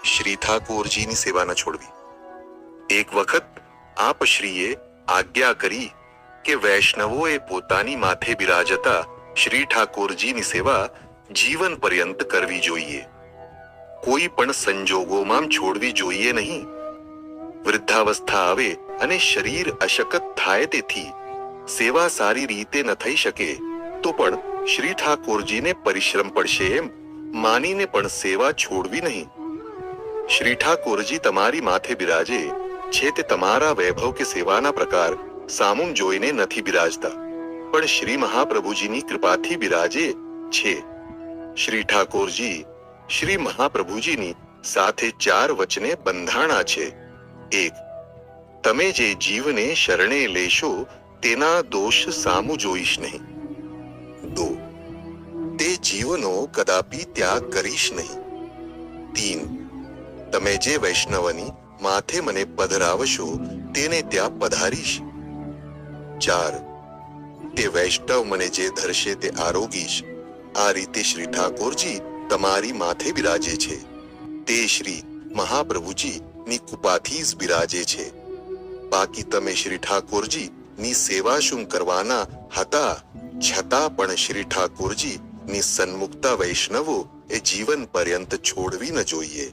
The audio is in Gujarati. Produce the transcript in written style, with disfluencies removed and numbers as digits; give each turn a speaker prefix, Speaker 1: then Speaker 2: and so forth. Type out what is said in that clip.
Speaker 1: શ્રી ઠાકોરજીની સેવા ન છોડવી. એક વખત આપ શ્રીએ આજ્ઞા કરી કે વૈષ્ણવોએ પોતાની માથે બિરાજતા શ્રી ઠાકોરજીની સેવા જીવન પર્યંત કરવી જોઈએ. કોઈ પણ સંજોગોમાં છોડવી જોઈએ નહીં. વૃદ્ધાવસ્થા આવે અને શરીર અશક્ત થાય, તેથી સેવા સારી રીતે ન થઈ શકે તો પણ શ્રી ઠાકોરજીને પરિશ્રમ પડશે એમ માનીને પણ સેવા છોડવી નહીં. શ્રી ઠાકોરજી તમારી માથે બિરાજે છે તે તમારા વૈભવ કે સેવાના પ્રકાર સામું જોઈને નથી બિરાજતા, પણ શ્રી મહાપ્રભુજીની કૃપાથી બિરાજે છે. શ્રી ઠાકોરજી શ્રી મહાપ્રભુજીની સાથે 4 વચને બંધાણા છે. 1. તમે જે જીવને શરણે લેશો તેના દોષ સામું જોઈશ નહીં. 2. તે જીવનો કદાપી ત્યાગ કરીશ નહીં. 3. તમે જે વૈષ્ણવની માથે મને પધરાવશો તેને ત્યાં પધારીશ. 4. તે વૈષ્ણવ મને જે ધરશે તે આરોગીશ. આ રીતે શ્રી ઠાકોરજી તમારી માથે બિરાજે છે. તે શ્રી મહાપ્રભુજી ની કૃપાથી જ બિરાજે છે. બાકી તમે શ્રી ઠાકોરજી ની સેવા શું કરવાના હતા, છતાં પણ શ્રી ઠાકોરજી ની સન્મુખતા વૈષ્ણવો એ જીવન પર્યંત છોડવી ન જોઈએ.